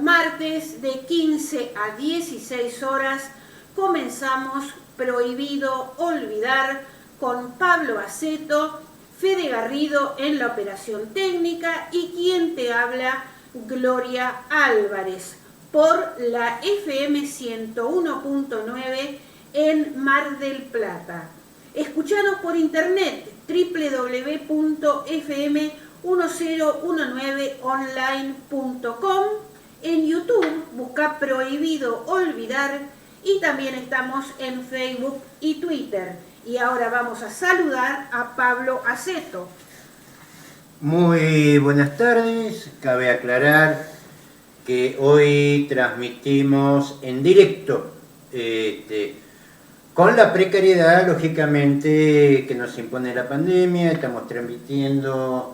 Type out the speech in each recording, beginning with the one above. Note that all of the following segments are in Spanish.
martes de 15 a 16 horas comenzamos Prohibido Olvidar con Pablo Aceto, Fede Garrido en la operación técnica y quien te habla, Gloria Álvarez, por la FM 101.9 en Mar del Plata. Escuchanos por internet www.fm1019online.com. En YouTube busca Prohibido Olvidar y también estamos en Facebook y Twitter. Y ahora vamos a saludar a Pablo Aceto. Muy buenas tardes. Cabe aclarar que hoy transmitimos en directo, con la precariedad, lógicamente, que nos impone la pandemia. Estamos transmitiendo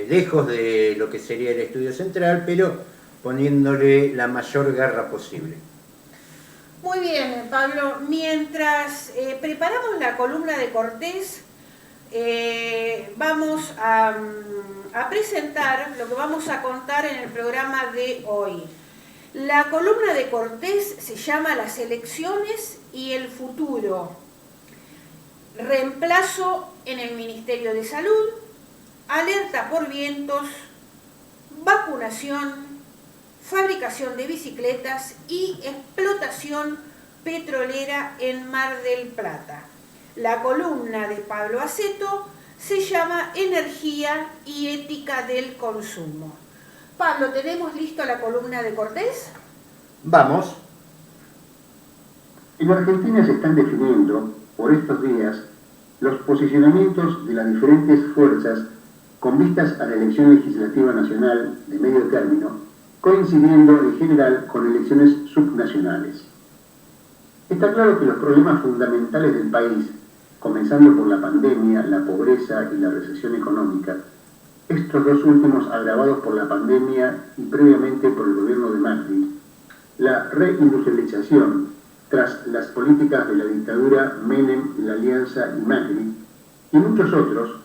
lejos de lo que sería el estudio central, pero poniéndole la mayor garra posible. Muy bien, Pablo. Mientras preparamos la columna de Cortés, vamos a presentar lo que vamos a contar en el programa de hoy. La columna de Cortés se llama Las elecciones y el futuro. Reemplazo en el Ministerio de Salud, alerta por vientos, vacunación, fabricación de bicicletas y explotación petrolera en Mar del Plata. La columna de Pablo Aceto se llama Energía y ética del consumo. Pablo, ¿tenemos listo la columna de Cortés? Vamos. En Argentina se están definiendo, por estos días, los posicionamientos de las diferentes fuerzas con vistas a la elección legislativa nacional de medio término, coincidiendo en general con elecciones subnacionales. Está claro que los problemas fundamentales del país, comenzando por la pandemia, la pobreza y la recesión económica, estos dos últimos agravados por la pandemia y previamente por el gobierno de Macri, la reindustrialización tras las políticas de la dictadura Menem, la Alianza y Macri, y muchos otros,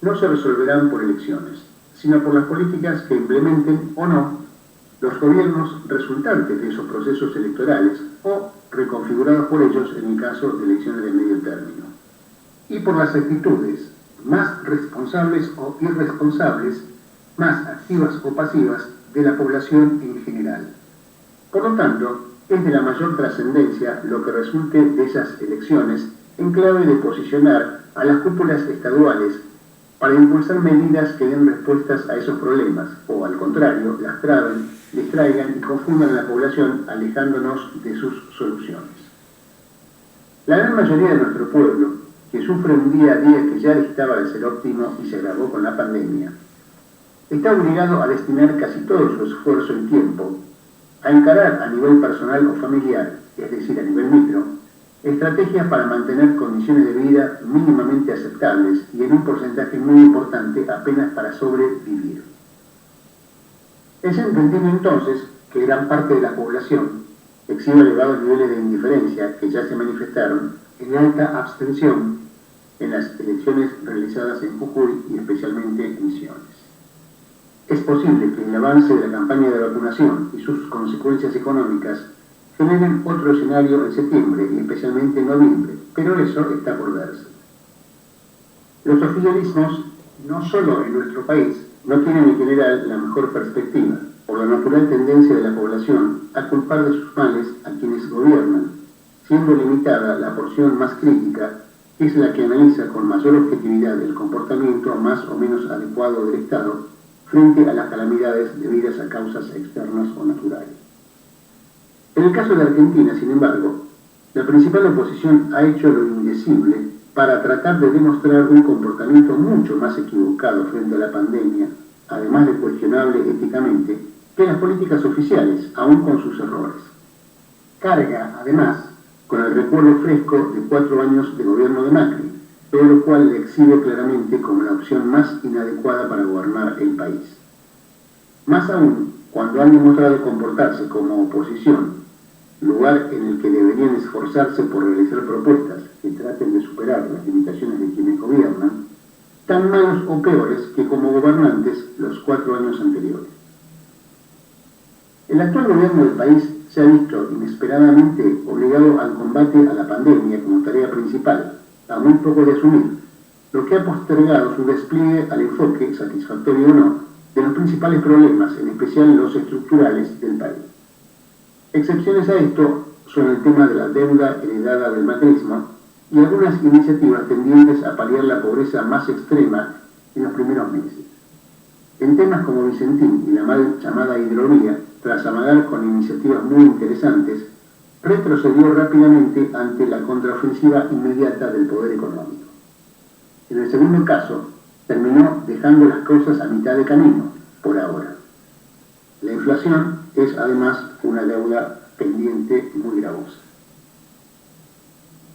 no se resolverán por elecciones, sino por las políticas que implementen o no los gobiernos resultantes de esos procesos electorales o reconfigurados por ellos en el caso de elecciones de medio término, y por las actitudes más responsables o irresponsables, más activas o pasivas de la población en general. Por lo tanto, es de la mayor trascendencia lo que resulte de esas elecciones en clave de posicionar a las cúpulas estaduales para impulsar medidas que den respuestas a esos problemas, o al contrario, las traben, distraigan y confundan a la población alejándonos de sus soluciones. La gran mayoría de nuestro pueblo, que sufre un día a día que ya distaba de ser óptimo y se agravó con la pandemia, está obligado a destinar casi todo su esfuerzo y tiempo a encarar a nivel personal o familiar, es decir, a nivel micro, estrategias para mantener condiciones de vida mínimamente aceptables y en un porcentaje muy importante apenas para sobrevivir. Es entendido entonces que gran parte de la población exhibe elevados niveles de indiferencia que ya se manifestaron en alta abstención en las elecciones realizadas en Jujuy y especialmente en Misiones. Es posible que el avance de la campaña de vacunación y sus consecuencias económicas generen otro escenario en septiembre y especialmente en noviembre, pero eso está por verse. Los oficialismos, no solo en nuestro país, no tienen en general la mejor perspectiva, por la natural tendencia de la población a culpar de sus males a quienes gobiernan, siendo limitada la porción más crítica, que es la que analiza con mayor objetividad el comportamiento más o menos adecuado del Estado frente a las calamidades debidas a causas externas o naturales. En el caso de Argentina, sin embargo, la principal oposición ha hecho lo indecible para tratar de demostrar un comportamiento mucho más equivocado frente a la pandemia, además de cuestionable éticamente, que las políticas oficiales, aún con sus errores. Carga, además, con el recuerdo fresco de 4 años de gobierno de Macri, todo lo cual le exhibe claramente como la opción más inadecuada para gobernar el país. Más aún, cuando han demostrado comportarse como oposición, lugar en el que deberían esforzarse por realizar propuestas que traten de superar las limitaciones de quienes gobiernan, tan malos o peores que como gobernantes los 4 años anteriores. El actual gobierno del país se ha visto inesperadamente obligado al combate a la pandemia como tarea principal, a muy poco de asumir, lo que ha postergado su despliegue al enfoque, satisfactorio o no, de los principales problemas, en especial los estructurales del país. Excepciones a esto son el tema de la deuda heredada del macrismo y algunas iniciativas tendientes a paliar la pobreza más extrema en los primeros meses. En temas como Vicentín y la mal llamada hidrovía, tras amagar con iniciativas muy interesantes, retrocedió rápidamente ante la contraofensiva inmediata del poder económico. En el segundo caso, terminó dejando las cosas a mitad de camino, por ahora. La inflación es además una deuda pendiente muy gravosa.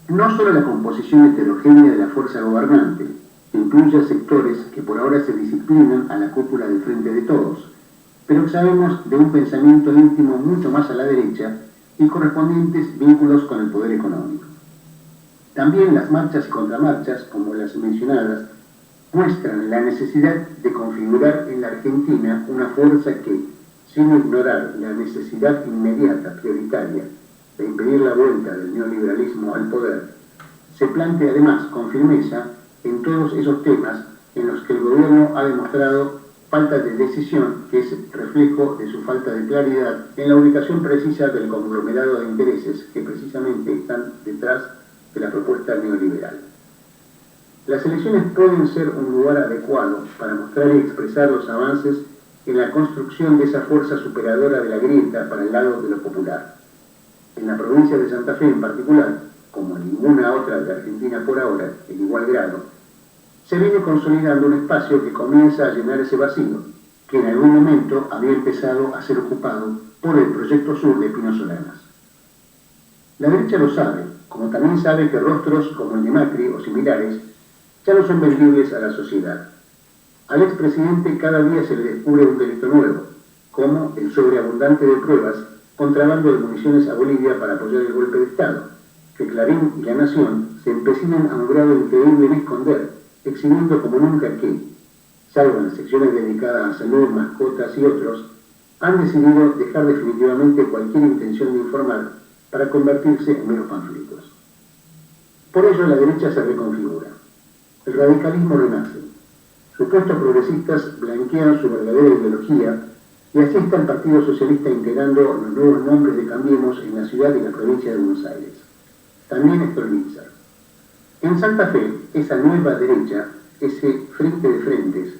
No solo la composición heterogénea de la fuerza gobernante, que incluye a sectores que por ahora se disciplinan a la cúpula del Frente de Todos, pero sabemos de un pensamiento íntimo mucho más a la derecha y correspondientes vínculos con el poder económico. También las marchas y contramarchas, como las mencionadas, muestran la necesidad de configurar en la Argentina una fuerza que, sin ignorar la necesidad inmediata, prioritaria, de impedir la vuelta del neoliberalismo al poder, se plantea además con firmeza en todos esos temas en los que el gobierno ha demostrado falta de decisión, que es reflejo de su falta de claridad en la ubicación precisa del conglomerado de intereses que precisamente están detrás de la propuesta neoliberal. Las elecciones pueden ser un lugar adecuado para mostrar y expresar los avances en la construcción de esa fuerza superadora de la grieta para el lado de lo popular. En la provincia de Santa Fe en particular, como en ninguna otra de Argentina por ahora, en igual grado, se viene consolidando un espacio que comienza a llenar ese vacío, que en algún momento había empezado a ser ocupado por el Proyecto Sur de Pino Solanas. La derecha lo sabe, como también sabe que rostros como el de Macri o similares ya no son vendibles a la sociedad. Al expresidente cada día se le descubre un delito nuevo, como el sobreabundante de pruebas, contrabando de municiones a Bolivia para apoyar el golpe de Estado, que Clarín y La Nación se empecinan a un grado increíble en esconder, exhibiendo como nunca que, salvo en las secciones dedicadas a salud, mascotas y otros, han decidido dejar definitivamente cualquier intención de informar para convertirse en meros panfletos. Por ello la derecha se reconfigura. El radicalismo renace. Supuestos progresistas blanquean su verdadera ideología y así está el Partido Socialista integrando los nuevos nombres de Cambiemos en la ciudad y la provincia de Buenos Aires. También Stolbizer. En Santa Fe, esa nueva derecha, ese frente de frentes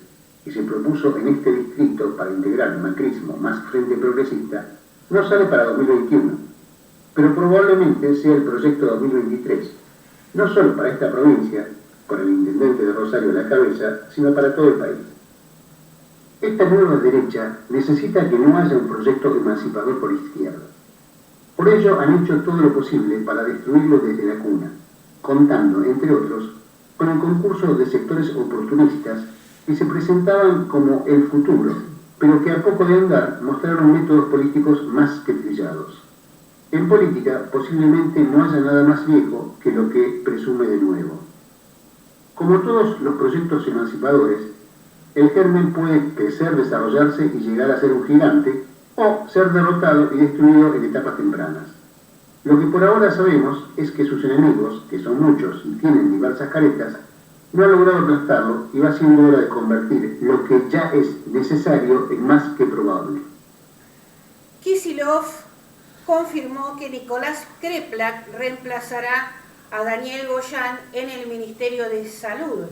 que se propuso en este distrito para integrar el macrismo más frente progresista, no sale para 2021, pero probablemente sea el proyecto 2023, no solo para esta provincia, con el intendente de Rosario a la cabeza, sino para todo el país. Esta nueva derecha necesita que no haya un proyecto emancipador por izquierda. Por ello han hecho todo lo posible para destruirlo desde la cuna, contando, entre otros, con el concurso de sectores oportunistas que se presentaban como el futuro, pero que a poco de andar mostraron métodos políticos más que trillados. En política posiblemente no haya nada más viejo que lo que presume de nuevo. Como todos los proyectos emancipadores, el germen puede crecer, desarrollarse y llegar a ser un gigante, o ser derrotado y destruido en etapas tempranas. Lo que por ahora sabemos es que sus enemigos, que son muchos y tienen diversas caretas, no han logrado aplastarlo y va siendo hora de convertir lo que ya es necesario en más que probable. Kicillof confirmó que Nicolás Kreplak reemplazará a Daniel Goyan en el Ministerio de Salud.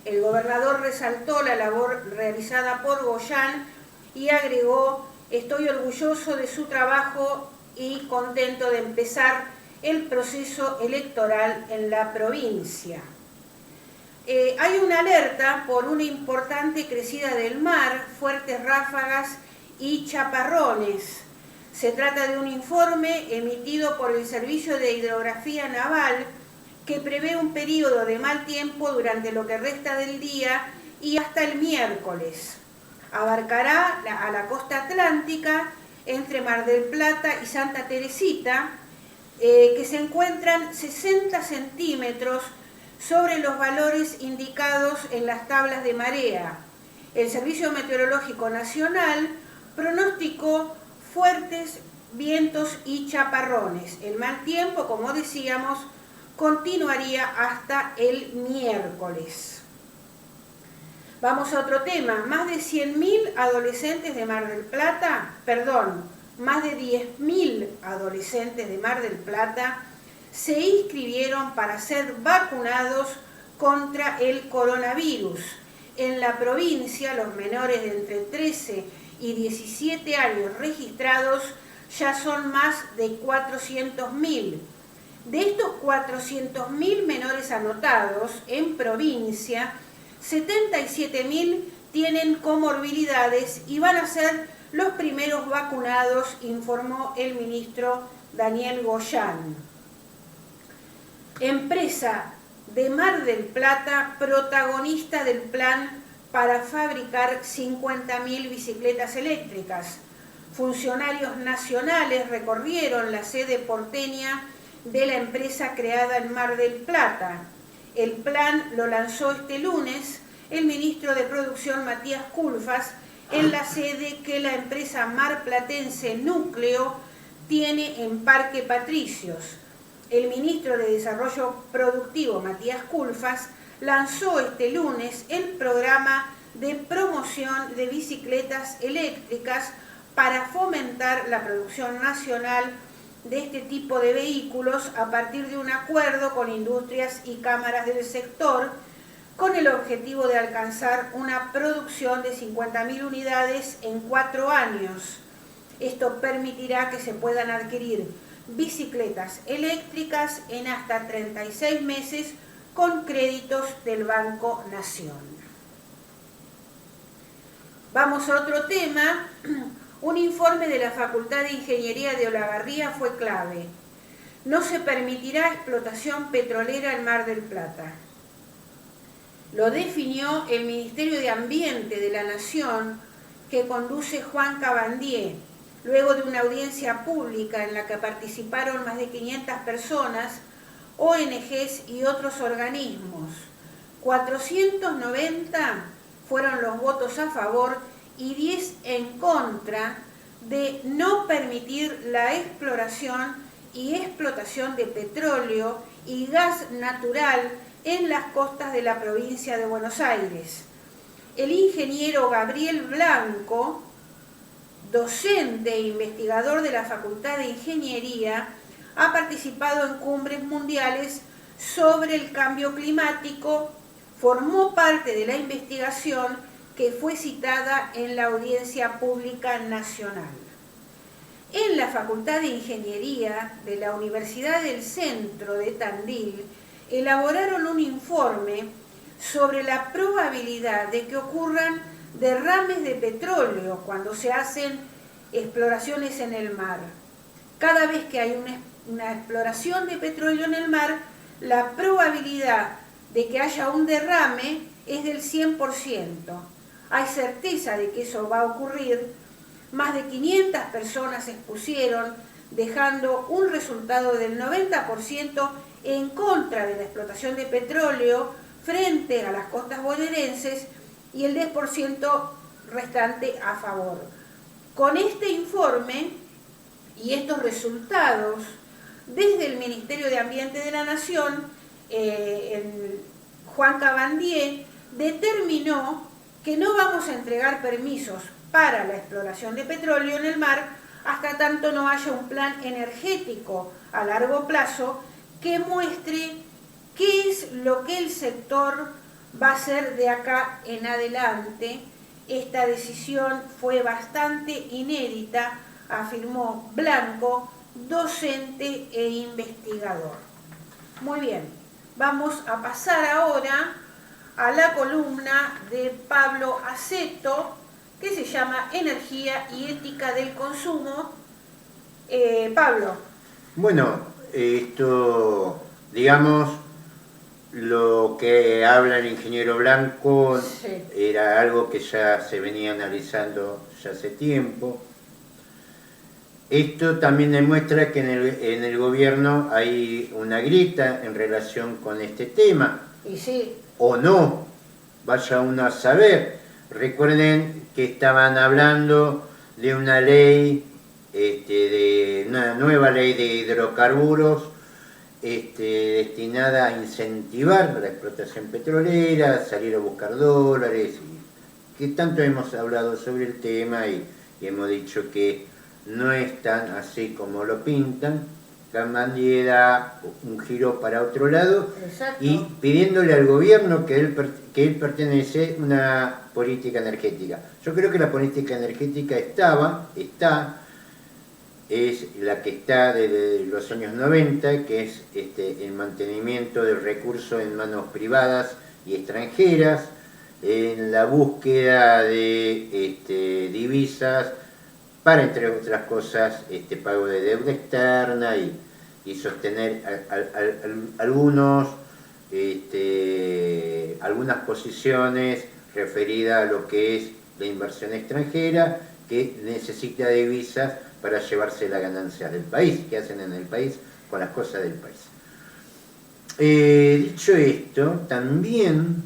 El gobernador resaltó la labor realizada por Goyan y agregó: estoy orgulloso de su trabajo y contento de empezar el proceso electoral en la provincia. Hay una alerta por una importante crecida del mar, fuertes ráfagas y chaparrones. Se trata de un informe emitido por el Servicio de Hidrografía Naval que prevé un periodo de mal tiempo durante lo que resta del día y hasta el miércoles. Abarcará a la costa atlántica entre Mar del Plata y Santa Teresita, que se encuentran 60 centímetros sobre los valores indicados en las tablas de marea. El Servicio Meteorológico Nacional pronosticó fuertes vientos y chaparrones. El mal tiempo, como decíamos, continuaría hasta el miércoles. Vamos a otro tema. Más de 100.000 adolescentes de Mar del Plata, más de 10.000 adolescentes de Mar del Plata se inscribieron para ser vacunados contra el coronavirus. En la provincia, los menores de entre 13 y 17 años registrados ya son más de 400.000. De estos 400.000 menores anotados en provincia, 77.000 tienen comorbilidades y van a ser los primeros vacunados, informó el ministro Daniel Goyán. Empresa de Mar del Plata, protagonista del plan para fabricar 50.000 bicicletas eléctricas. Funcionarios nacionales recorrieron la sede porteña de la empresa creada en Mar del Plata. El plan lo lanzó este lunes el ministro de Producción Matías Culfas en la sede que la empresa marplatense Núcleo tiene en Parque Patricios. El ministro de Desarrollo Productivo Matías Culfas lanzó este lunes el programa de promoción de bicicletas eléctricas para fomentar la producción nacional de este tipo de vehículos a partir de un acuerdo con industrias y cámaras del sector, con el objetivo de alcanzar una producción de 50.000 unidades en 4 años. Esto permitirá que se puedan adquirir bicicletas eléctricas en hasta 36 meses con créditos del Banco Nación. Vamos a otro tema. Un informe de la Facultad de Ingeniería de Olavarría fue clave. No se permitirá explotación petrolera en Mar del Plata. Lo definió el Ministerio de Ambiente de la Nación, que conduce Juan Cabandier, luego de una audiencia pública en la que participaron más de 500 personas, ONGs y otros organismos. 490 fueron los votos a favor y 10 en contra de no permitir la exploración y explotación de petróleo y gas natural en las costas de la provincia de Buenos Aires. El ingeniero Gabriel Blanco, docente e investigador de la Facultad de Ingeniería, ha participado en cumbres mundiales sobre el cambio climático, formó parte de la investigación que fue citada en la audiencia pública nacional. En la Facultad de Ingeniería de la Universidad del Centro de Tandil elaboraron un informe sobre la probabilidad de que ocurran derrames de petróleo cuando se hacen exploraciones en el mar. Cada vez que hay una exploración de petróleo en el mar, la probabilidad de que haya un derrame es del 100%. Hay certeza de que eso va a ocurrir. Más de 500 personas se expusieron, dejando un resultado del 90% en contra de la explotación de petróleo frente a las costas bonaerenses y el 10% restante a favor. Con este informe y estos resultados, desde el Ministerio de Ambiente de la Nación, Juan Cabandier determinó que no vamos a entregar permisos para la exploración de petróleo en el mar hasta tanto no haya un plan energético a largo plazo que muestre qué es lo que el sector va a hacer de acá en adelante. Esta decisión fue bastante inédita, afirmó Blanco, docente e investigador. Muy bien, vamos a pasar ahora a la columna de Pablo Aceto, que se llama Energía y Ética del Consumo. Pablo. Bueno, esto, digamos, lo que habla el ingeniero Blanco Sí. era algo que ya se venía analizando ya hace tiempo. Esto también demuestra que en el gobierno hay una grieta en relación con este tema. Y sí. O no, vaya uno a saber. Recuerden que estaban hablando de una ley de una nueva ley de hidrocarburos destinada a incentivar la explotación petrolera, salir a buscar dólares, que tanto hemos hablado sobre el tema y hemos dicho que no es tan así como lo pintan. Cabandier da un giro para otro lado. Exacto. Y pidiéndole al gobierno que él pertenece a una política energética. Yo creo que la política energética es la que está desde los años 90, que es el mantenimiento del recurso en manos privadas y extranjeras, en la búsqueda de divisas para, entre otras cosas, pago de deuda externa y sostener algunas posiciones referidas a lo que es la inversión extranjera, que necesita divisas para llevarse las ganancias del país, que hacen en el país con las cosas del país. Dicho esto, también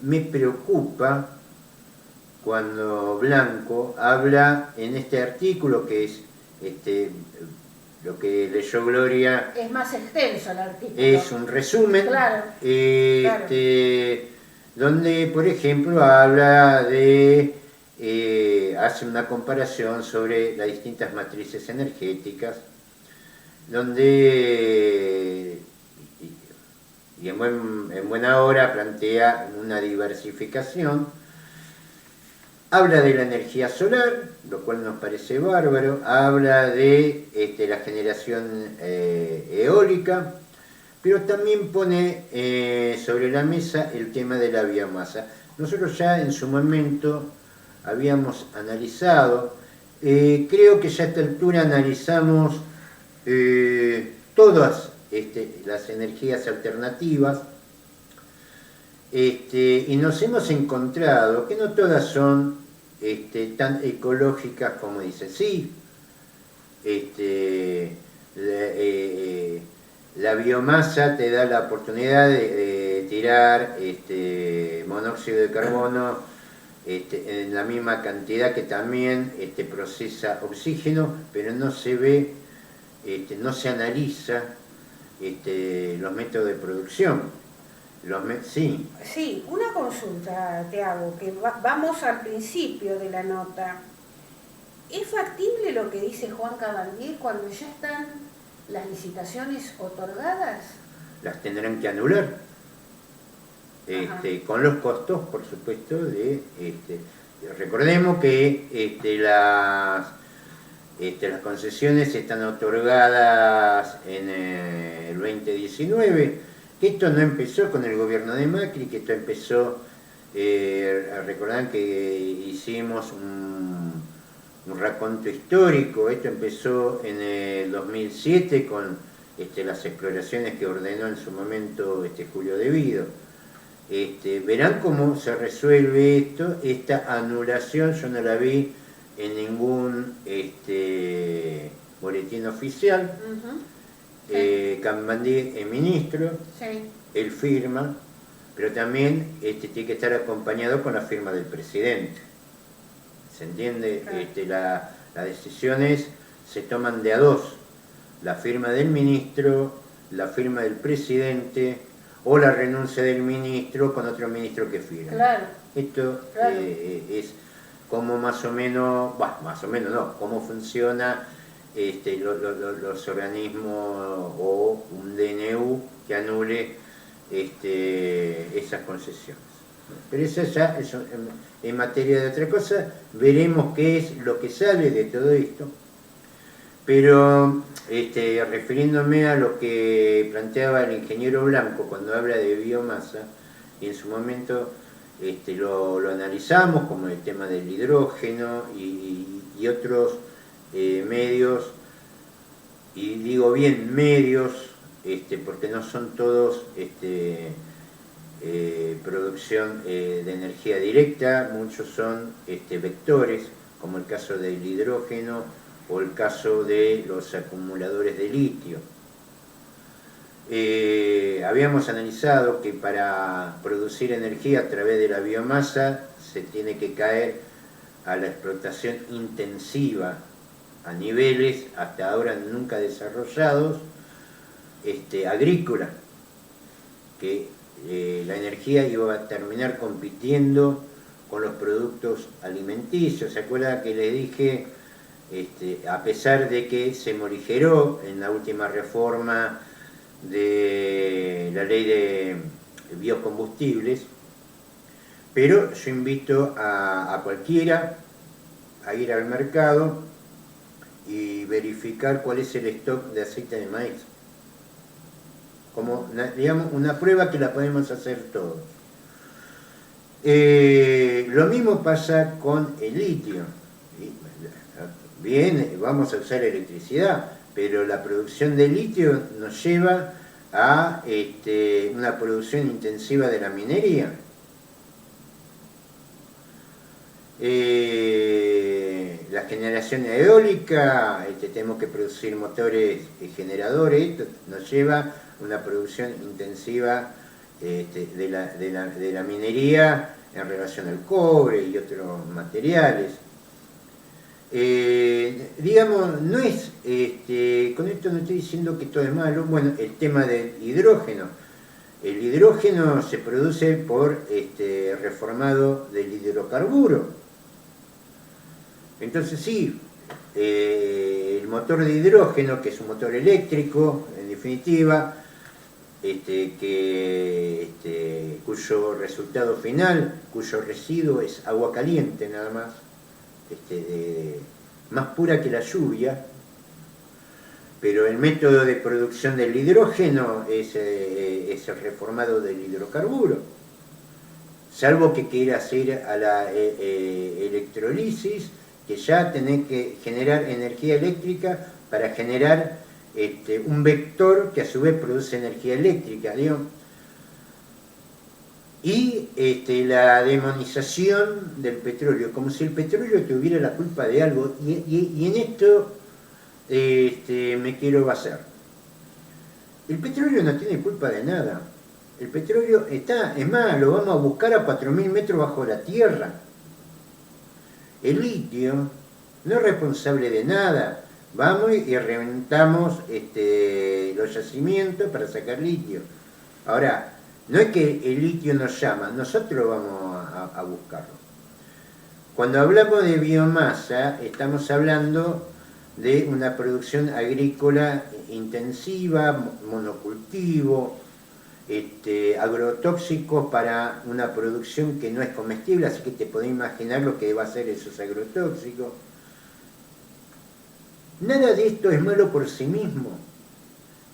me preocupa cuando Blanco habla en este artículo, que es lo que leyó Gloria. Es más extenso el artículo. Es un resumen. Claro, donde, por ejemplo, habla de hace una comparación sobre las distintas matrices energéticas, donde y en buena hora plantea una diversificación. Habla de la energía solar, lo cual nos parece bárbaro. Habla de la generación eólica, pero también pone sobre la mesa el tema de la biomasa. Nosotros ya en su momento habíamos analizado, creo que ya a esta altura analizamos todas las energías alternativas, y nos hemos encontrado que no todas son tan ecológicas como dicen. Sí, la biomasa te da la oportunidad de tirar monóxido de carbono en la misma cantidad que también procesa oxígeno, pero no se ve, no se analiza los métodos de producción. Sí. Sí, una consulta te hago, que vamos al principio de la nota. ¿Es factible lo que dice Juan Cabandier cuando ya están las licitaciones otorgadas? Las tendrán que anular, con los costos, por supuesto, recordemos que las concesiones están otorgadas en el 2019, que esto no empezó con el gobierno de Macri, que esto empezó, recordarán que hicimos un raconto histórico, esto empezó en el 2007 con las exploraciones que ordenó en su momento Julio De Vido. Verán cómo se resuelve esto. Esta anulación yo no la vi en ningún boletín oficial. Cabandier es ministro, sí. Él firma, pero también tiene que estar acompañado con la firma del presidente. ¿Se entiende? Claro. Las decisiones se toman de a dos: la firma del ministro, la firma del presidente, o la renuncia del ministro con otro ministro que firma. Claro. Esto claro. Es como más o menos no, cómo funciona los organismos o un DNU que anule esas concesiones. Pero eso ya es en materia de otra cosa. Veremos qué es lo que sale de todo esto. Pero refiriéndome a lo que planteaba el ingeniero Blanco cuando habla de biomasa, y en su momento lo analizamos como el tema del hidrógeno y otros medios, y digo bien medios, porque no son todos producción de energía directa, muchos son vectores, como el caso del hidrógeno o el caso de los acumuladores de litio. Habíamos analizado que para producir energía a través de la biomasa se tiene que caer a la explotación intensiva a niveles hasta ahora nunca desarrollados, agrícola, que la energía iba a terminar compitiendo con los productos alimenticios. ¿Se acuerda que le dije, a pesar de que se morigeró en la última reforma de la ley de biocombustibles, pero yo invito a cualquiera a ir al mercado y verificar cuál es el stock de aceite de maíz? Como, digamos, una prueba que la podemos hacer todos. Lo mismo pasa con el litio. Bien, vamos a usar electricidad, pero la producción de litio nos lleva a una producción intensiva de la minería. La generación eólica, tenemos que producir motores generadores, esto nos lleva a una producción intensiva de la minería en relación al cobre y otros materiales. Digamos, no es, con esto no estoy diciendo que todo es malo. Bueno, el tema del hidrógeno. El hidrógeno se produce por reformado del hidrocarburo. Entonces sí, el motor de hidrógeno, que es un motor eléctrico, en definitiva, cuyo resultado final, cuyo residuo es agua caliente nada más, más pura que la lluvia, pero el método de producción del hidrógeno es el reformado del hidrocarburo, salvo que quieras ir a la electrolisis, que ya tenés que generar energía eléctrica para generar un vector que a su vez produce energía eléctrica, ¿digo? Y la demonización del petróleo, como si el petróleo tuviera la culpa de algo, y en esto me quiero basar. El petróleo no tiene culpa de nada. El petróleo está, es más, lo vamos a buscar a 4.000 metros bajo la tierra. El litio no es responsable de nada. Vamos y reventamos los yacimientos para sacar litio. Ahora, no es que el litio nos llama, nosotros vamos a buscarlo. Cuando hablamos de biomasa, estamos hablando de una producción agrícola intensiva, monocultivo, agrotóxicos para una producción que no es comestible, así que te podés imaginar lo que va a ser esos agrotóxicos. Nada de esto es malo por sí mismo,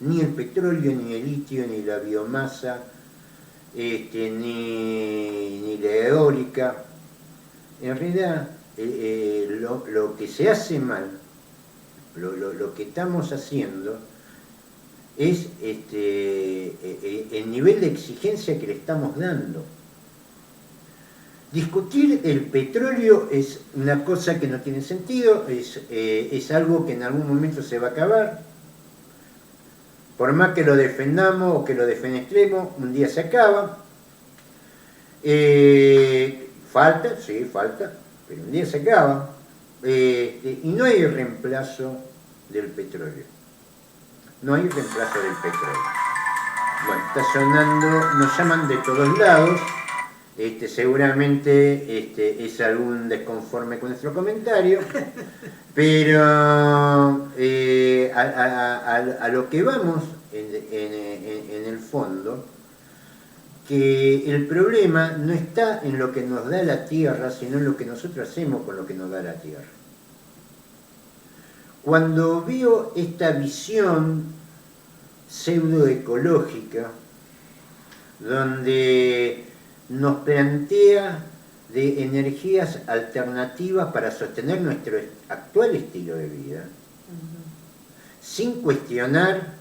ni el petróleo, ni el litio, ni la biomasa, ni la eólica. En realidad, lo que se hace mal, lo que estamos haciendo, es el nivel de exigencia que le estamos dando. Discutir el petróleo es una cosa que no tiene sentido, es algo que en algún momento se va a acabar. Por más que lo defendamos o que lo defenestremos, un día se acaba. Falta, sí, falta, pero un día se acaba. Y no hay reemplazo del petróleo. No hay reemplazo del petróleo. Bueno, está sonando, nos llaman de todos lados. Seguramente es algún desconforme con nuestro comentario, pero a lo que vamos en el fondo, que el problema no está en lo que nos da la tierra, sino en lo que nosotros hacemos con lo que nos da la tierra. Cuando veo esta visión pseudoecológica, donde nos plantea de energías alternativas para sostener nuestro actual estilo de vida, sin cuestionar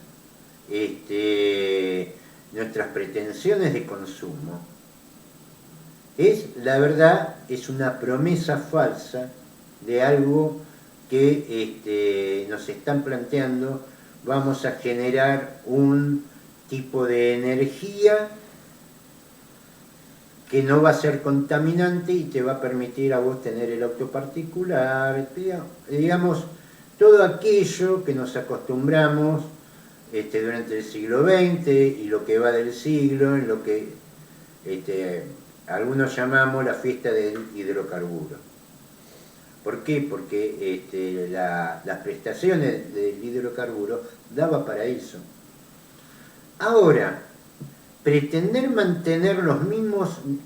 nuestras pretensiones de consumo, la verdad, es una promesa falsa de algo que nos están planteando. Vamos a generar un tipo de energía que no va a ser contaminante y te va a permitir a vos tener el auto particular, digamos, todo aquello que nos acostumbramos durante el siglo XX y lo que va del siglo, en lo que algunos llamamos la fiesta del hidrocarburo. ¿Por qué? Porque las prestaciones del hidrocarburo daba para eso. Ahora, pretender mantener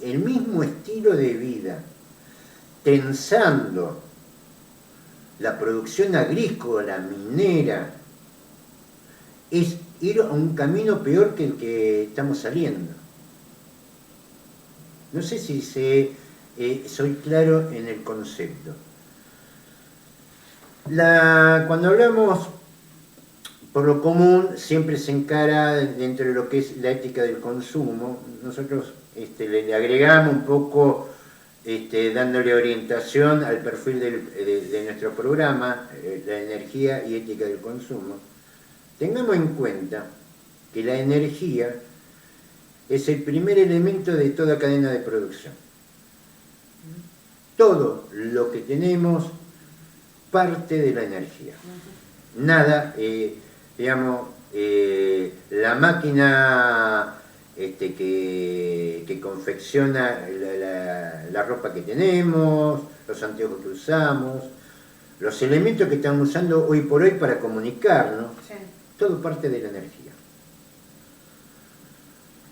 el mismo estilo de vida, tensando la producción agrícola, minera, es ir a un camino peor que el que estamos saliendo. No sé si soy claro en el concepto. Cuando hablamos, por lo común, siempre se encara dentro de lo que es la ética del consumo. Nosotros le agregamos un poco, dándole orientación al perfil de nuestro programa, la energía y ética del consumo. Tengamos en cuenta que la energía es el primer elemento de toda cadena de producción. Todo lo que tenemos parte de la energía. Nada, la máquina que confecciona la ropa que tenemos, los anteojos que usamos, los elementos que estamos usando hoy por hoy para comunicarnos, sí. Todo parte de la energía.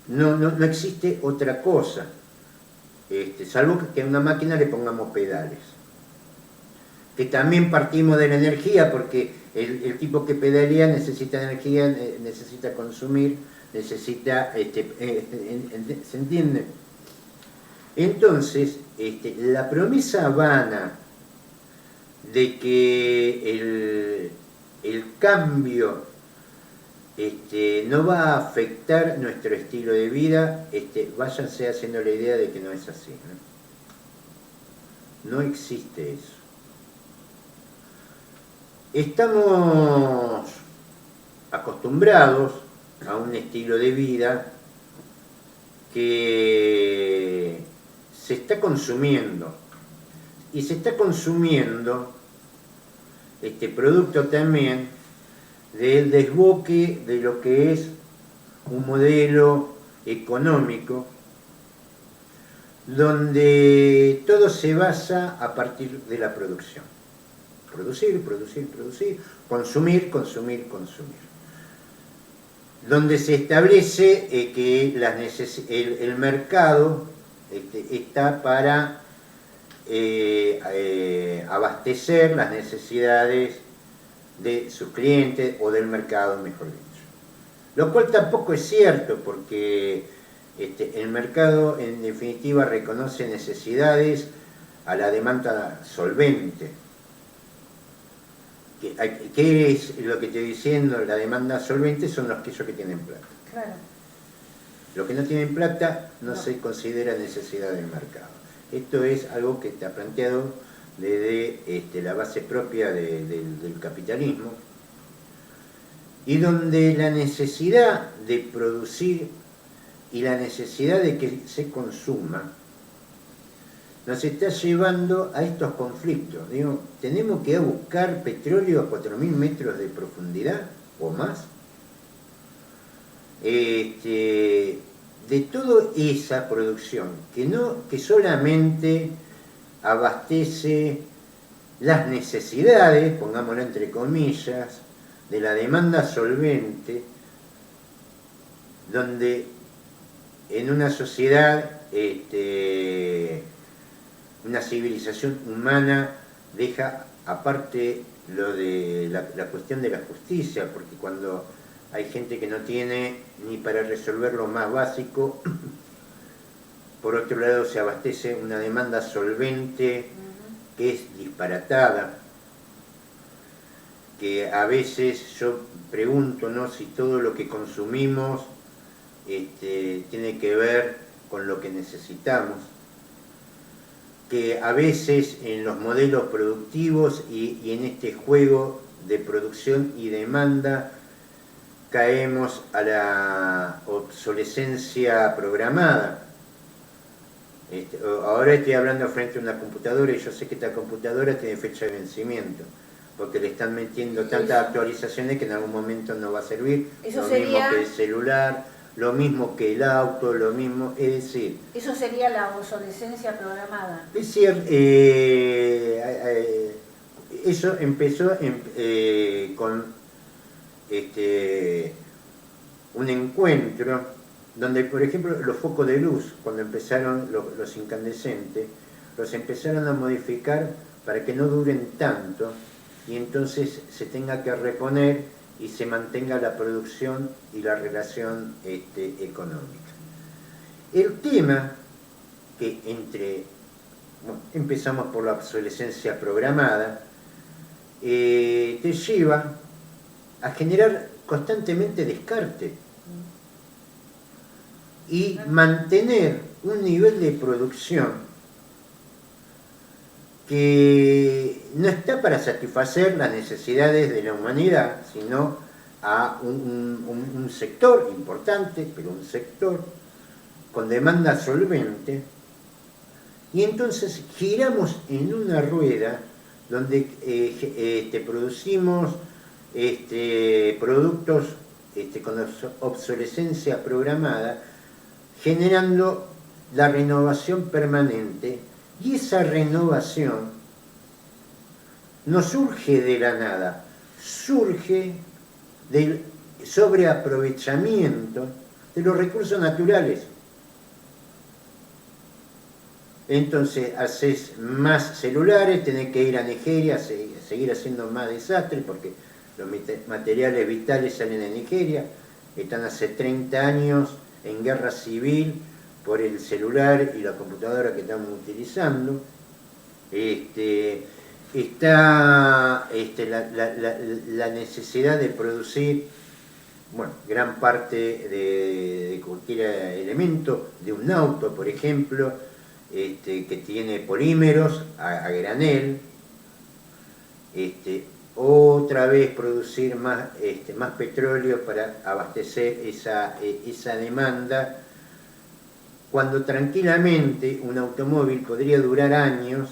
No existe otra cosa, salvo que a una máquina le pongamos pedales. Que también partimos de la energía, porque el tipo que pedalea necesita energía, necesita consumir, necesita... ¿se entiende? Entonces, la promesa vana de que el cambio no va a afectar nuestro estilo de vida, váyanse haciendo la idea de que no es así, ¿no? No existe eso. Estamos acostumbrados a un estilo de vida que se está consumiendo, y se está consumiendo producto también del desboque de lo que es un modelo económico donde todo se basa a partir de la producción. Producir, consumir. Donde se establece que el mercado está para abastecer las necesidades de sus clientes o del mercado, mejor dicho. Lo cual tampoco es cierto, porque el mercado en definitiva reconoce necesidades a la demanda solvente. ¿Qué es lo que estoy diciendo? La demanda solvente son aquellos que tienen plata. Claro. Los que no tienen plata no se considera necesidad del mercado. Esto es algo que está planteado desde la base propia del capitalismo, y donde la necesidad de producir y la necesidad de que se consuma nos está llevando a estos conflictos. Digo, ¿tenemos que ir a buscar petróleo a 4.000 metros de profundidad o más? De toda esa producción que solamente abastece las necesidades, pongámoslo entre comillas, de la demanda solvente, donde en una sociedad, una civilización humana deja aparte lo de la cuestión de la justicia, porque cuando hay gente que no tiene ni para resolver lo más básico, por otro lado se abastece una demanda solvente que es disparatada, que a veces yo pregunto, ¿no?, si todo lo que consumimos tiene que ver con lo que necesitamos, que a veces en los modelos productivos y en este juego de producción y demanda caemos a la obsolescencia programada. Ahora estoy hablando frente a una computadora y yo sé que esta computadora tiene fecha de vencimiento. porque le están metiendo tantas actualizaciones que en algún momento no va a servir. Eso lo sería... mismo que el celular, lo mismo que el auto, lo mismo, es decir... Eso sería la obsolescencia programada. Es decir, eso empezó con un encuentro donde, por ejemplo, los focos de luz, cuando empezaron los incandescentes, los empezaron a modificar para que no duren tanto y entonces se tenga que reponer y se mantenga la producción y la relación económica. El tema que empezamos por la obsolescencia programada, te lleva a generar constantemente descarte y mantener un nivel de producción que no está para satisfacer las necesidades de la humanidad, sino a un sector importante, pero un sector con demanda solvente, y entonces giramos en una rueda donde producimos productos con obsolescencia programada, generando la renovación permanente, y esa renovación no surge de la nada, surge del sobreaprovechamiento de los recursos naturales. Entonces haces más celulares, tenés que ir a Nigeria a seguir haciendo más desastres porque los materiales vitales salen de Nigeria, están hace 30 años en guerra civil por el celular y la computadora que estamos utilizando. Está la necesidad de producir, bueno, gran parte de cualquier elemento, de un auto, por ejemplo, que tiene polímeros a granel, otra vez producir más petróleo para abastecer esa demanda, cuando tranquilamente un automóvil podría durar años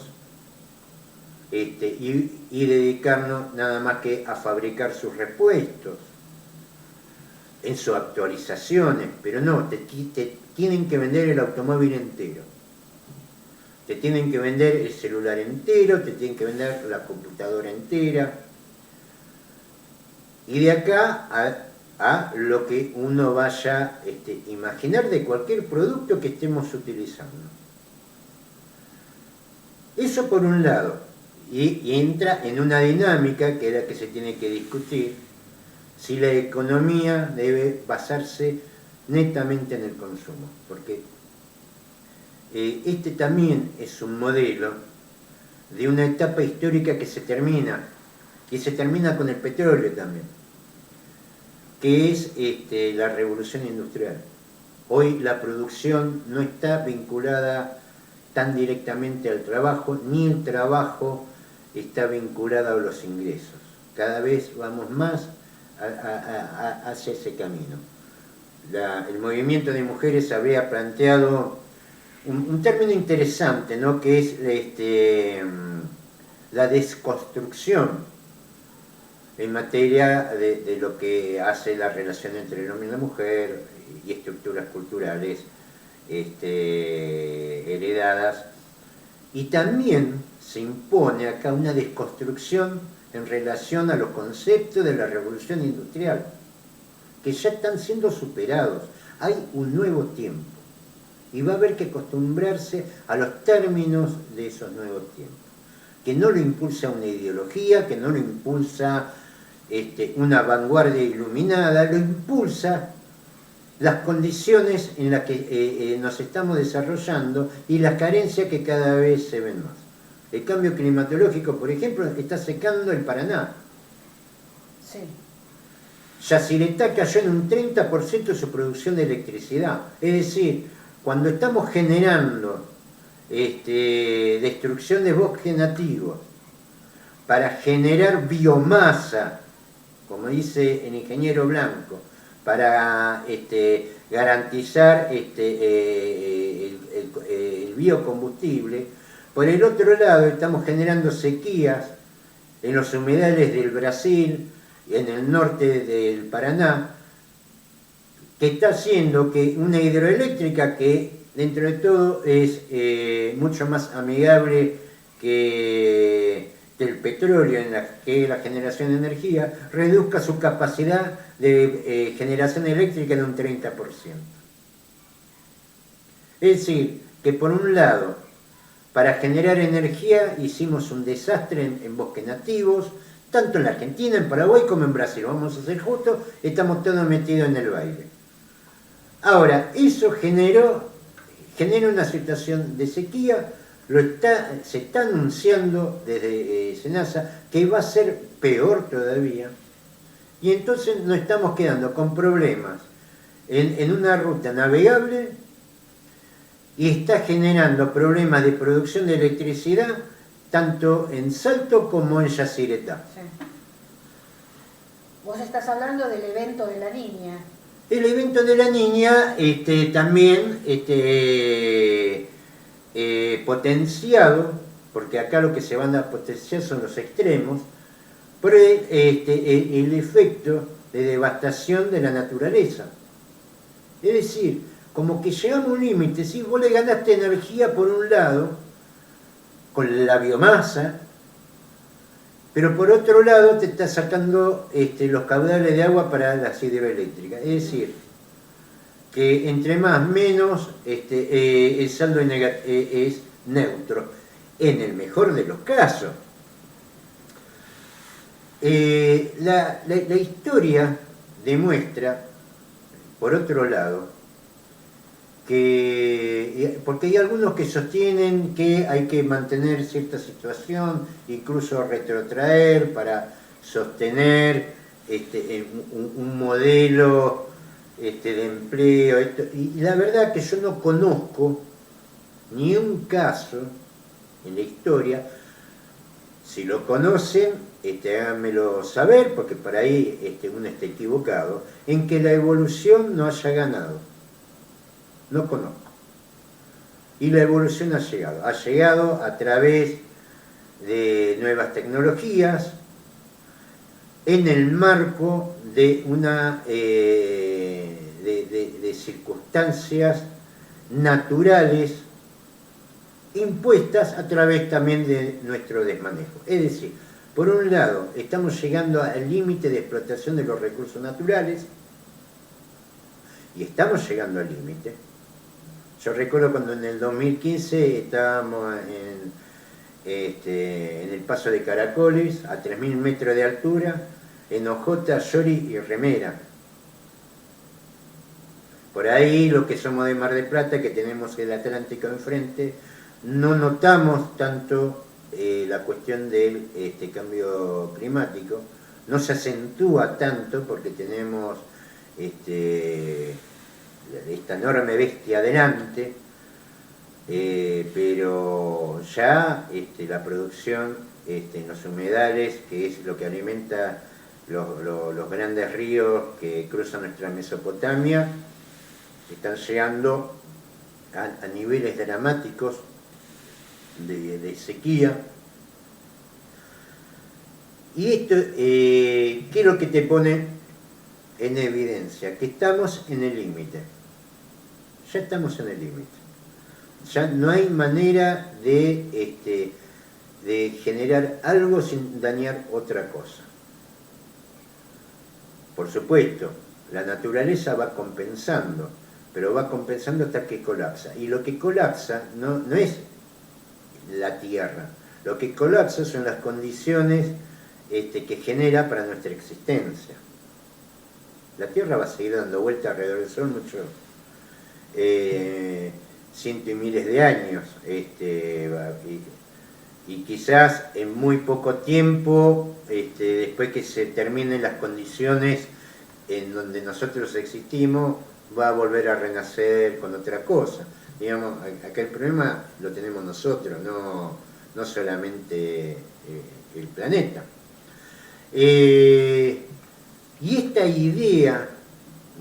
y dedicarnos nada más que a fabricar sus repuestos, en sus actualizaciones, pero no, te tienen que vender el automóvil entero. Te tienen que vender el celular entero, te tienen que vender la computadora entera. Y de acá a lo que uno vaya a imaginar de cualquier producto que estemos utilizando. Eso por un lado. Y entra en una dinámica que es la que se tiene que discutir, si la economía debe basarse netamente en el consumo. Porque este también es un modelo de una etapa histórica que se termina, y se termina con el petróleo también, que es la revolución industrial. Hoy la producción no está vinculada tan directamente al trabajo, ni el trabajo está vinculado a los ingresos. Cada vez vamos más hacia ese camino. El movimiento de mujeres había planteado un término interesante, ¿no?, que es la desconstrucción en materia de lo que hace la relación entre el hombre y la mujer y estructuras culturales heredadas. Y también se impone acá una desconstrucción en relación a los conceptos de la revolución industrial, que ya están siendo superados. Hay un nuevo tiempo y va a haber que acostumbrarse a los términos de esos nuevos tiempos, que no lo impulsa una ideología, que no lo impulsa una vanguardia iluminada, lo impulsa las condiciones en las que nos estamos desarrollando y las carencias que cada vez se ven más. El cambio climatológico, por ejemplo, está secando el Paraná. Sí. Yacyretá cayó en un 30% de su producción de electricidad. Es decir, cuando estamos generando destrucción de bosques nativos para generar biomasa, como dice el ingeniero Blanco, para garantizar el biocombustible, por el otro lado estamos generando sequías en los humedales del Brasil, en el norte del Paraná, que está haciendo que una hidroeléctrica que dentro de todo es mucho más amigable que el petróleo en que la generación de energía, reduzca su capacidad de generación eléctrica en un 30%. Es decir, que por un lado, para generar energía hicimos un desastre en bosques nativos, tanto en la Argentina, en Paraguay como en Brasil. Vamos a ser justos, estamos todos metidos en el baile. Ahora, eso genera una situación de sequía, se está anunciando desde SENASA que va a ser peor todavía, y entonces nos estamos quedando con problemas en una ruta navegable y está generando problemas de producción de electricidad tanto en Salto como en Yacyretá. Sí. Vos estás hablando del evento de la Niña. El evento de la Niña también potenciado, porque acá lo que se van a potenciar son los extremos, por el efecto de devastación de la naturaleza. Es decir, como que llegamos a un límite, si vos le ganaste energía por un lado, con la biomasa, pero por otro lado te está sacando los caudales de agua para las hidroeléctricas. Es decir, que entre más menos el saldo es neutro, en el mejor de los casos. La historia demuestra, por otro lado, porque hay algunos que sostienen que hay que mantener cierta situación, incluso retrotraer para sostener un modelo de empleo, y la verdad que yo no conozco ni un caso en la historia. Si lo conocen, háganmelo saber, porque por ahí uno está equivocado, en que la evolución no haya ganado. No conozco. Y la evolución ha llegado a través de nuevas tecnologías, en el marco de de circunstancias naturales impuestas a través también de nuestro desmanejo. Es decir, por un lado, estamos llegando al límite de explotación de los recursos naturales, y estamos llegando al límite. Yo recuerdo cuando en el 2015 estábamos en el paso de Caracoles, a 3.000 metros de altura, en Ojota, Llori y Remera. Por ahí, lo que somos de Mar del Plata, que tenemos el Atlántico enfrente, no notamos tanto la cuestión del cambio climático, no se acentúa tanto porque tenemos esta enorme bestia adelante, pero ya la producción en los humedales, que es lo que alimenta los grandes ríos que cruzan nuestra Mesopotamia, están llegando a niveles dramáticos de sequía. Y esto, ¿qué es lo que te pone en evidencia? Que estamos en el límite. Ya estamos en el límite. Ya no hay manera de generar algo sin dañar otra cosa. Por supuesto, la naturaleza va compensando, pero va compensando hasta que colapsa. Y lo que colapsa no es la Tierra. Lo que colapsa son las condiciones que genera para nuestra existencia. La Tierra va a seguir dando vueltas alrededor del Sol mucho, cientos y miles de años, y quizás en muy poco tiempo, después que se terminen las condiciones en donde nosotros existimos, va a volver a renacer con otra cosa. Digamos, acá el problema lo tenemos nosotros, no solamente el planeta. Y esta idea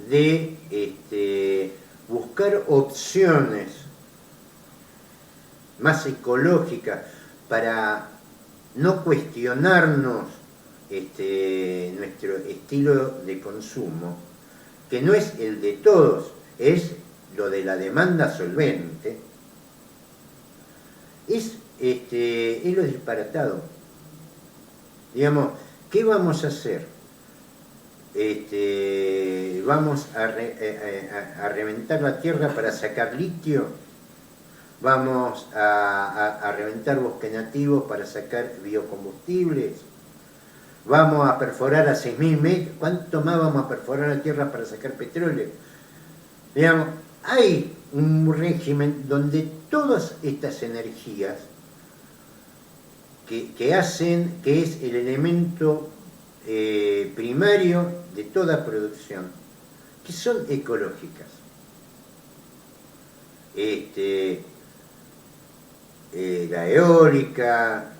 de buscar opciones más ecológicas para no cuestionarnos nuestro estilo de consumo, que no es el de todos, es lo de la demanda solvente, es lo disparatado. Digamos, ¿qué vamos a hacer? Vamos a reventar la tierra para sacar litio, vamos a reventar bosques nativos para sacar biocombustibles, vamos a perforar a 6.000 metros, ¿cuánto más vamos a perforar la tierra para sacar petróleo? Digamos, hay un régimen donde todas estas energías que hacen, que es el elemento primario de toda producción, que son ecológicas. La eólica,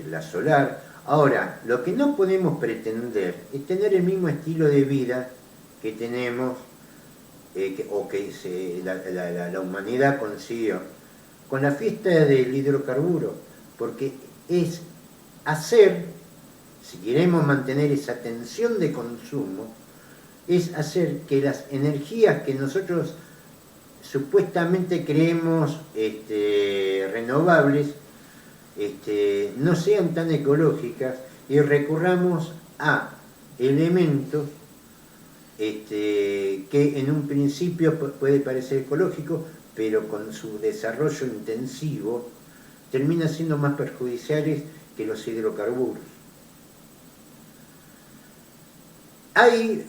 la solar. Ahora, lo que no podemos pretender es tener el mismo estilo de vida que tenemos, o que la humanidad consiguió con la fiesta del hidrocarburo, porque es hacer, si queremos mantener esa tensión de consumo, es hacer que las energías que nosotros supuestamente creemos renovables no sean tan ecológicas y recurramos a elementos que en un principio puede parecer ecológico, pero con su desarrollo intensivo termina siendo más perjudiciales que los hidrocarburos. Hay,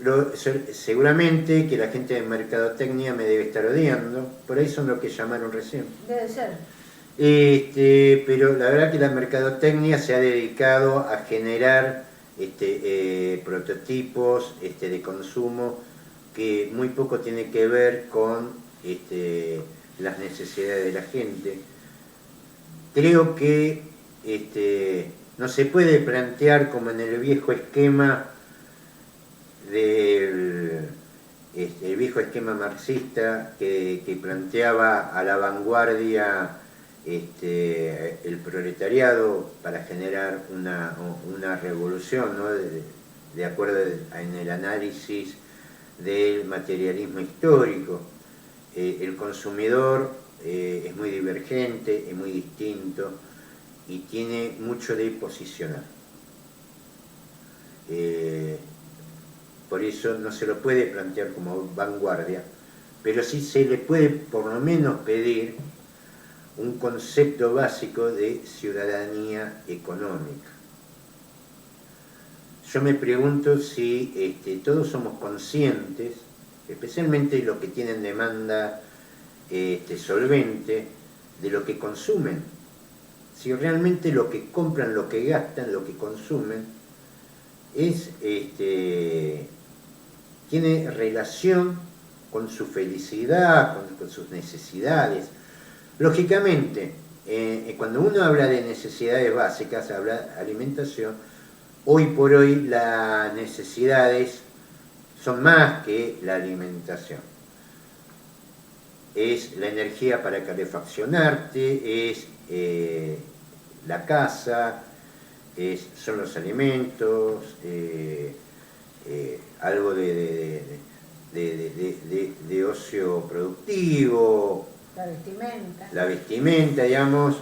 seguramente que la gente de mercadotecnia me debe estar odiando, por ahí son los que llamaron recién. Debe ser. Pero la verdad que la mercadotecnia se ha dedicado a generar prototipos de consumo que muy poco tiene que ver con las necesidades de la gente. Creo que no se puede plantear como en el viejo esquema el viejo esquema marxista que planteaba a la vanguardia el proletariado para generar una revolución, ¿no? de acuerdo en el análisis del materialismo histórico. El consumidor es muy divergente, es muy distinto y tiene mucho de posicionar. Por eso no se lo puede plantear como vanguardia, pero sí se le puede por lo menos pedir un concepto básico de ciudadanía económica. Yo me pregunto si todos somos conscientes, especialmente los que tienen demanda solvente, de lo que consumen. Si realmente lo que compran, lo que gastan, lo que consumen, tiene relación con su felicidad, con sus necesidades. Lógicamente, cuando uno habla de necesidades básicas, habla de alimentación, hoy por hoy las necesidades son más que la alimentación. Es la energía para calefaccionarte, es la casa, son los alimentos, algo de ocio productivo, la vestimenta, digamos.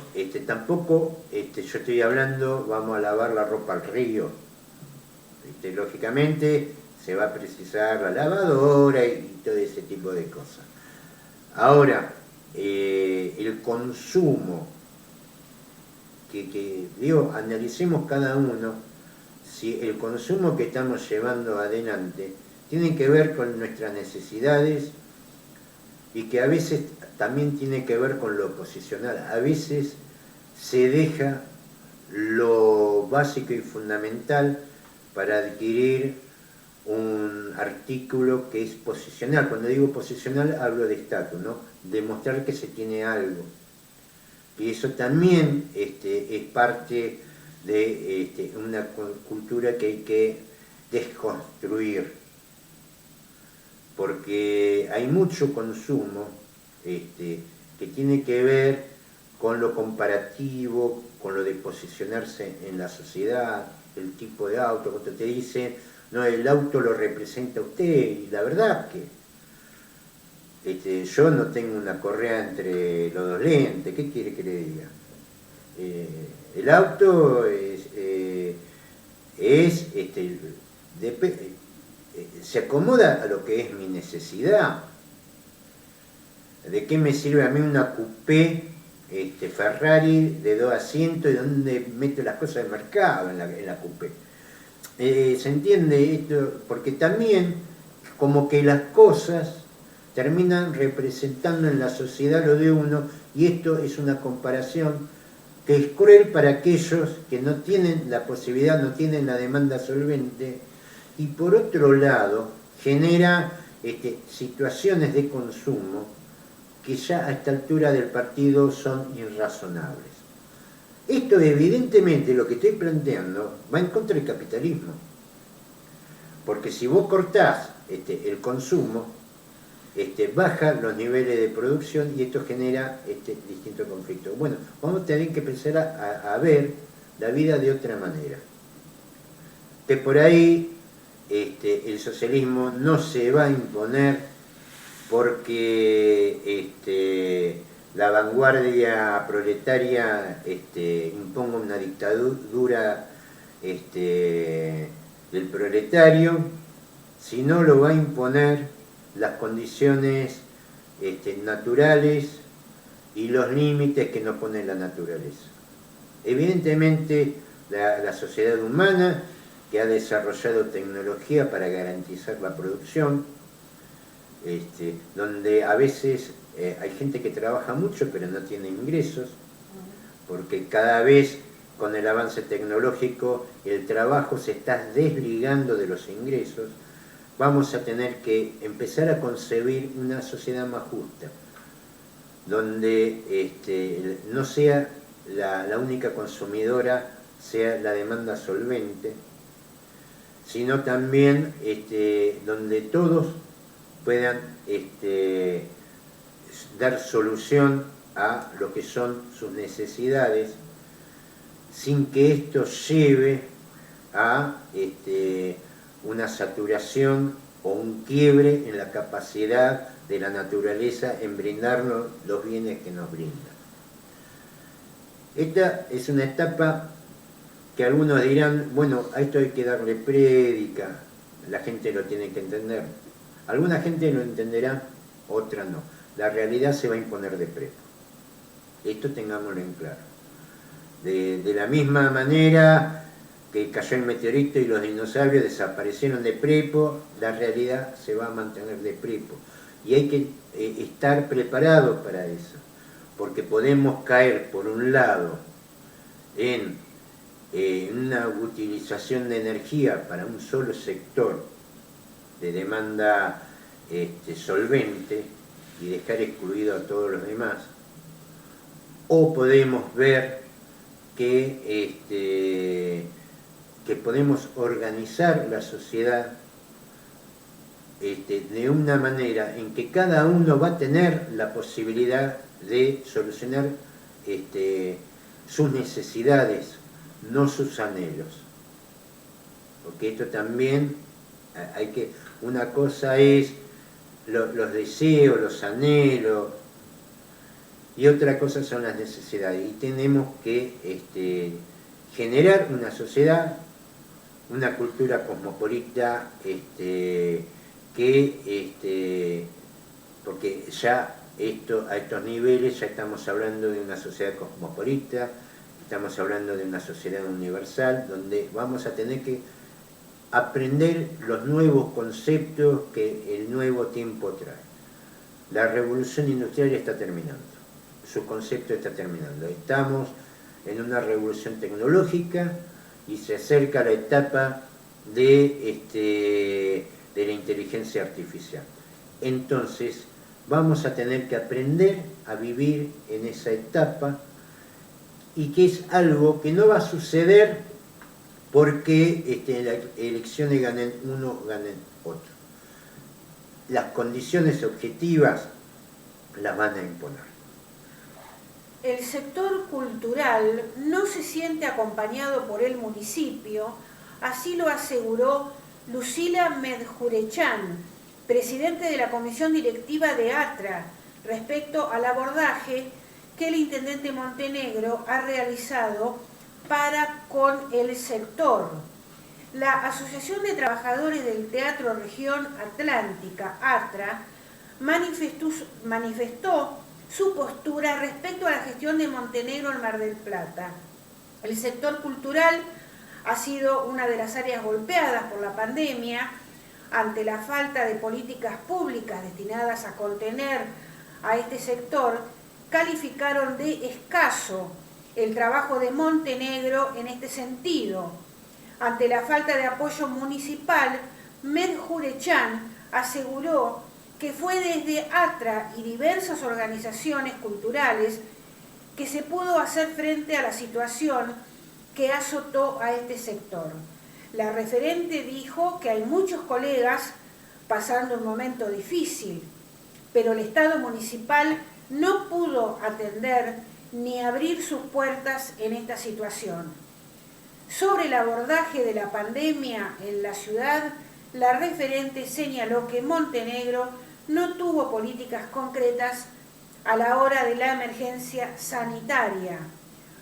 Tampoco yo estoy hablando, vamos a lavar la ropa al río. Lógicamente se va a precisar la lavadora y todo ese tipo de cosas. Ahora, el consumo, que digo, analicemos cada uno si el consumo que estamos llevando adelante tiene que ver con nuestras necesidades y que a veces también tiene que ver con lo posicional. A veces se deja lo básico y fundamental para adquirir un artículo que es posicional. Cuando digo posicional hablo de estatus, ¿no? Demostrar que se tiene algo. Y eso también es parte de una cultura que hay que desconstruir, porque hay mucho consumo que tiene que ver con lo comparativo, con lo de posicionarse en la sociedad, el tipo de auto, cuando te dice, no, el auto lo representa usted, y la verdad que yo no tengo una correa entre los dos lentes, ¿qué quiere que le diga? El auto se acomoda a lo que es mi necesidad. ¿De qué me sirve a mí una coupé Ferrari de 2 asientos y dónde meto las cosas del mercado en la coupé? ¿Se entiende esto? Porque también como que las cosas terminan representando en la sociedad lo de uno, y esto es una comparación que es cruel para aquellos que no tienen la posibilidad, no tienen la demanda solvente, y por otro lado genera situaciones de consumo que ya a esta altura del partido son irrazonables. Esto evidentemente, lo que estoy planteando, va en contra del capitalismo, porque si vos cortás el consumo, baja los niveles de producción y esto genera distintos conflictos. Bueno, vamos a tener que empezar a ver la vida de otra manera. Que por ahí el socialismo no se va a imponer porque la vanguardia proletaria imponga una dictadura del proletario, sino lo va a imponer las condiciones naturales y los límites que nos pone la naturaleza. Evidentemente, la sociedad humana, que ha desarrollado tecnología para garantizar la producción, donde a veces hay gente que trabaja mucho pero no tiene ingresos, porque cada vez con el avance tecnológico el trabajo se está desligando de los ingresos. Vamos a tener que empezar a concebir una sociedad más justa, donde no sea la única consumidora sea la demanda solvente, sino también donde todos puedan dar solución a lo que son sus necesidades, sin que esto lleve a una saturación o un quiebre en la capacidad de la naturaleza en brindarnos los bienes que nos brinda. Esta es una etapa que algunos dirán, bueno, a esto hay que darle prédica, la gente lo tiene que entender. Alguna gente lo entenderá, otra no. La realidad se va a imponer de prepo. Esto tengámoslo en claro. De la misma manera que cayó el meteorito y los dinosaurios desaparecieron de prepo, la realidad se va a mantener de prepo. Y hay que estar preparados para eso, porque podemos caer, por un lado, en una utilización de energía para un solo sector de demanda solvente y dejar excluido a todos los demás, o podemos ver que podemos organizar la sociedad de una manera en que cada uno va a tener la posibilidad de solucionar sus necesidades, no sus anhelos. Porque esto también hay que... Una cosa es los deseos, los anhelos, y otra cosa son las necesidades. Y tenemos que generar una sociedad, una cultura cosmopolita, porque ya a estos niveles ya estamos hablando de una sociedad cosmopolita, estamos hablando de una sociedad universal, donde vamos a tener que aprender los nuevos conceptos que el nuevo tiempo trae. La revolución industrial está terminando, su concepto está terminando. Estamos en una revolución tecnológica y se acerca la etapa de la inteligencia artificial. Entonces, vamos a tener que aprender a vivir en esa etapa, y que es algo que no va a suceder porque en las elecciones ganen uno, ganen otro. Las condiciones objetivas las van a imponer. el sector cultural no se siente acompañado por el municipio, así lo aseguró Lucila Medjurechan, presidente de la comisión directiva de ATRA, respecto al abordaje que el intendente Montenegro ha realizado para con el sector. La Asociación de Trabajadores del Teatro Región Atlántica, ATRA, manifestó su postura respecto a la gestión de Montenegro en Mar del Plata. El sector cultural ha sido una de las áreas golpeadas por la pandemia. Ante la falta de políticas públicas destinadas a contener a este sector, calificaron de escaso el trabajo de Montenegro en este sentido. Ante la falta de apoyo municipal, Medjurechan aseguró que fue desde ATRA y diversas organizaciones culturales que se pudo hacer frente a la situación que azotó a este sector. La referente dijo que hay muchos colegas pasando un momento difícil, pero el Estado municipal no pudo atender ni abrir sus puertas en esta situación. Sobre el abordaje de la pandemia en la ciudad, la referente señaló que Montenegro no tuvo políticas concretas a la hora de la emergencia sanitaria.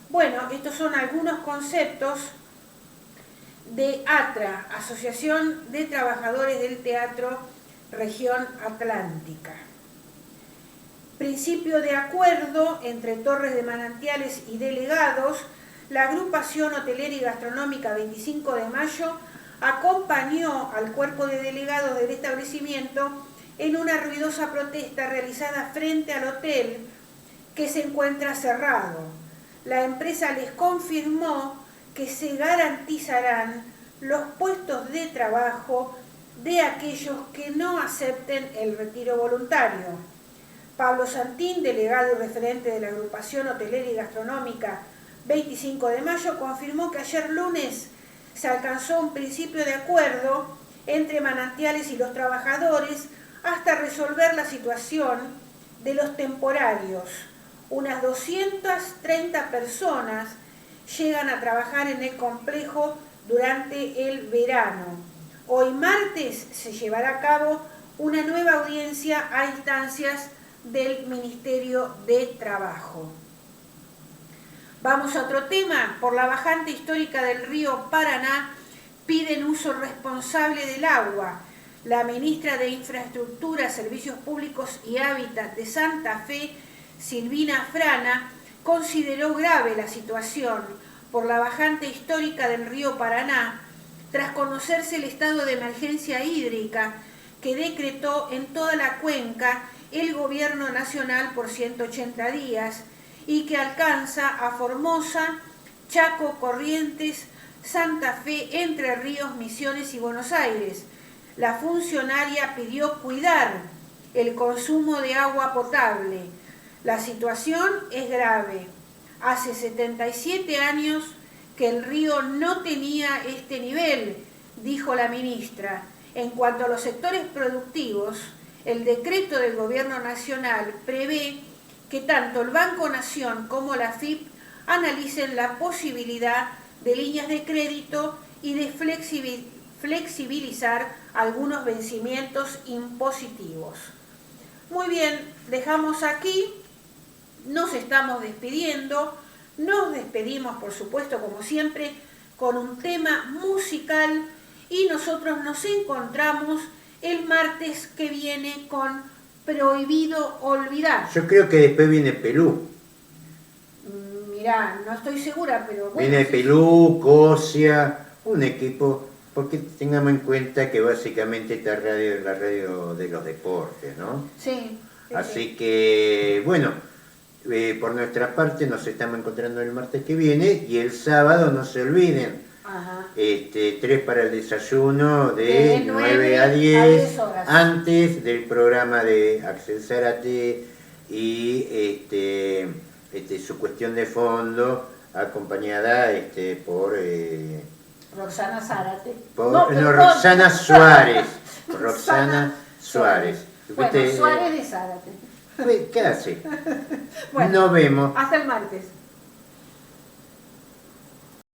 Bueno, estos son algunos conceptos de ATRA, Asociación de Trabajadores del Teatro Región Atlántica. Principio de acuerdo entre Torres de Manantiales y delegados, la agrupación hotelera y gastronómica 25 de Mayo acompañó al cuerpo de delegados del establecimiento en una ruidosa protesta realizada frente al hotel que se encuentra cerrado. La empresa les confirmó que se garantizarán los puestos de trabajo de aquellos que no acepten el retiro voluntario. Pablo Santín, delegado y referente de la agrupación hotelera y gastronómica 25 de Mayo, confirmó que ayer lunes se alcanzó un principio de acuerdo entre Manantiales y los trabajadores hasta resolver la situación de los temporarios. Unas 230 personas llegan a trabajar en el complejo durante el verano. Hoy martes se llevará a cabo una nueva audiencia a instancias del Ministerio de Trabajo. Vamos a otro tema. Por la bajante histórica del río Paraná piden uso responsable del agua. La ministra de Infraestructura, Servicios Públicos y Hábitat de Santa Fe, Silvina Frana, consideró grave la situación por la bajante histórica del río Paraná, tras conocerse el estado de emergencia hídrica que decretó en toda la cuenca el Gobierno Nacional por 180 días y que alcanza a Formosa, Chaco, Corrientes, Santa Fe, Entre Ríos, Misiones y Buenos Aires. La funcionaria pidió cuidar el consumo de agua potable. La situación es grave. Hace 77 años que el río no tenía este nivel, dijo la ministra. En cuanto a los sectores productivos, el decreto del Gobierno Nacional prevé que tanto el Banco Nación como la AFIP analicen la posibilidad de líneas de crédito y de flexibilizar algunos vencimientos impositivos. Muy bien, dejamos aquí, nos estamos despidiendo, nos despedimos por supuesto como siempre con un tema musical y nosotros nos encontramos el martes que viene con Prohibido Olvidar. Yo creo que después viene Perú. Mirá, no estoy segura, pero bueno. Viene Perú, Cosia, un equipo, porque tengamos en cuenta que básicamente esta radio es la radio de los deportes, ¿no? Sí. Así que, bueno, por nuestra parte nos estamos encontrando el martes que viene y el sábado no se olviden. Ajá. 3 para el desayuno de 9 a 10 horas. Antes del programa de Axel Zárate y su cuestión de fondo acompañada por Roxana Zárate. Roxana Suárez. Roxana Suárez. Bueno, Suárez de Zárate. ¿Qué hace? Bueno, Nos vemos. hasta el martes.